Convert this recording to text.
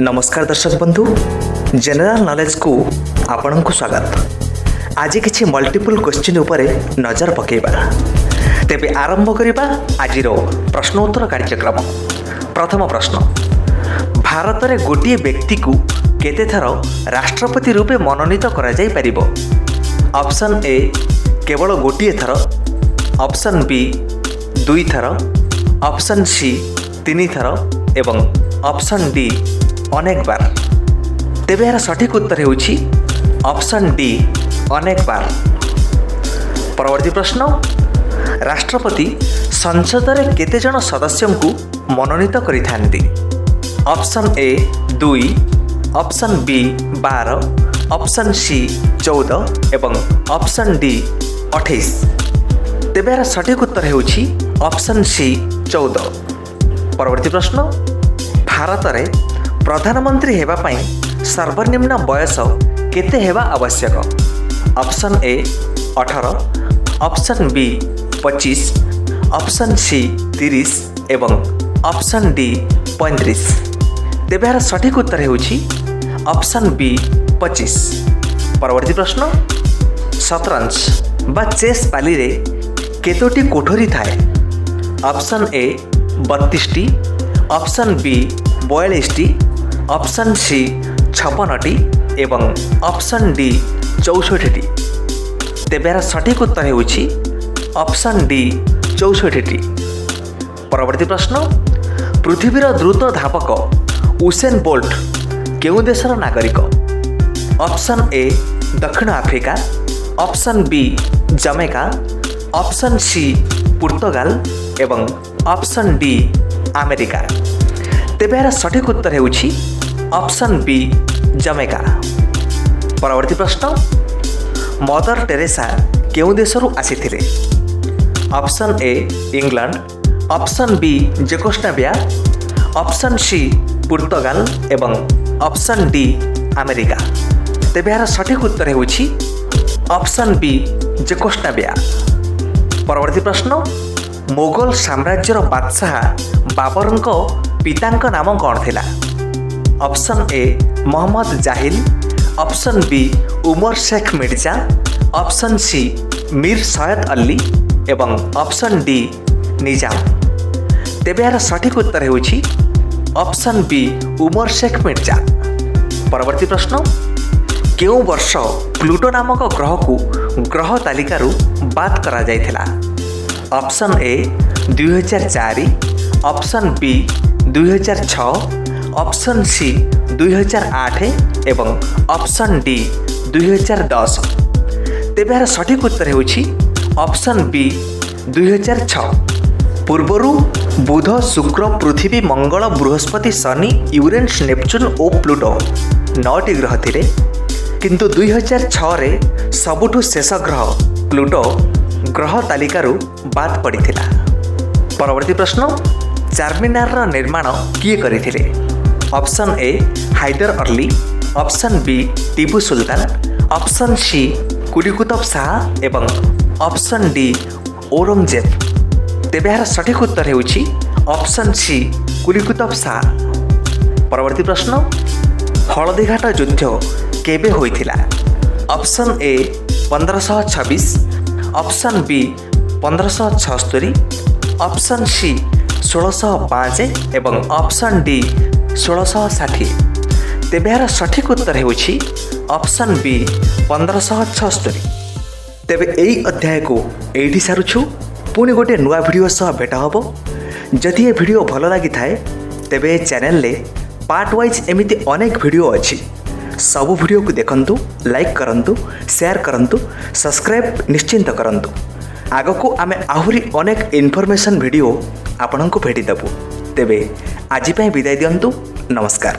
नमस्कार दर्शक बंधु, जनरल नॉलेज को आपण को स्वागत। आज किसी मल्टीपल क्वेश्चन उपरे नजर पकेबा। तेबे आरंभ करिबा आजिर प्रश्नोत्तर कार्यक्रम। प्रथम प्रश्न, भारत रे गोटिए व्यक्ति को केते थर राष्ट्रपति रूपे मनोनीत करा जाई परिबो? ऑप्शन ए केवल गोटिए थर, ऑप्शन बी 2 थर, ऑप्शन सी 3 थर एवं ऑप्शन डी अनेक बार। तेबे यार सठिक उत्तर हेउछि ऑप्शन डी अनेक बार। परवर्ती प्रश्न, राष्ट्रपति संसद रे केते जन सदस्यों को मनोनीत करिथांती? Option A 2, option B 12, option C 14 एवं ऑप्शन डी 28। तेबे यार सठिक उत्तर हेउछि ऑप्शन सी 14। परवर्ती प्रश्न, भारत रे प्रधानमंत्री हेबा पई सर्वनिम्न बयस केते हेबा आवश्यक? Option A 18, option B 25, option C 30 एवं ऑप्शन डी 35। तेबे यार सठिक उत्तर हेउछि ऑप्शन बी 25। परवर्ती प्रश्न, शतरंज बा चेस पाली रे केतोटी कोठरी थाए? ऑप्शन ए 32टी, ऑप्शन बी 42टी, ऑप्शन सी 56टी एवं ऑप्शन डी 64टी। तेबे यार सठिक उत्तर हेउछि ऑप्शन डी 64टी। परवर्ती प्रश्न, पृथ्वीर द्रुत धावक उसेन बोल्ट केउं देशर नागरिक? ऑप्शन ए दक्षिण Africa, option B Jamaica, option C पुर्तगाल एवं ऑप्शन डी अमेरिका। तेबे यार सठिक उत्तर हेउछि ऑप्शन बी जमैका। परवर्ती प्रश्न, मदर टेरेसा केउं देशरू आसीथिले? Option A England, option B Czechoslovakia, option C पुर्तगाल एवं ऑप्शन डी अमेरिका। तेबे यार सठिक उत्तर हेउछि ऑप्शन बी जेकोस्लोवाकिया। परवर्ती प्रश्न, मोगल साम्राज्यर बादशाह बाबरଙ୍କ पिताଙ୍କ नाम कौन थिला? Option A Mohammad Jahil, option B Umar Sheikh Mirza, option C Mir Syed Ali एवं ऑप्शन डी निजाम। तेबे यार सठिक उत्तर हेउछि ऑप्शन बी उमर शेख मिर्जा। परवर्ती प्रश्न, केउं वर्ष प्लूटो नामक ग्रह को ग्रह तालिकारु बाद करा जायथिला? Option A 2004, option B 2006, option C 2008 एवं ऑप्शन डी 2010। तेबे यार सठिक उत्तर हेउछि ऑप्शन बी 2006। पूर्वरु बुध, शुक्र, पृथ्वी, मंगल, बृहस्पति, शनि, यूरेनस, नेपच्यून और प्लूटो 9टी ग्रह थिले, किंतु 2006 रे सबुठु शेष ग्रह प्लूटो ग्रह तालिकारु बाद पड़िथिला। परवर्ती प्रश्न, चार्मिनार निर्माण किए करिथिले? Option A Haider Ali, option B Tipu Sultan, option C Quli Qutub Shah एवं ऑप्शन डी औरंगजेब। तेबे यार सठिक उत्तर हेउछि ऑप्शन सी कुली कुतुब शाह। परवर्ती प्रश्न, हलदीघाट युद्ध केबे होइथिला? Option A 1526, option B 1576, option C 1605 एवं ऑप्शन डी 1660। तेबे यार सठिक उत्तर हेउछि ऑप्शन बी 1576। तेबे एई अध्याय को एठी सारुछु। पुणी गोटे नुआ वीडियो सह भेट हबो। जदि ये वीडियो भल लागि थाए तेबे चैनल ले पार्ट वाइज एमिति अनेक वीडियो अछि। सबु वीडियो को देखंतु, लाइक करंतु, शेयर करंतु, सब्सक्राइब निश्चिंत करंतु। आगको आमे आहुरी अनेक इन्फॉर्मेशन वीडियो आपनंको भेटी देबु। तेबे आजि पय विदाय दियंतु। नमस्कार।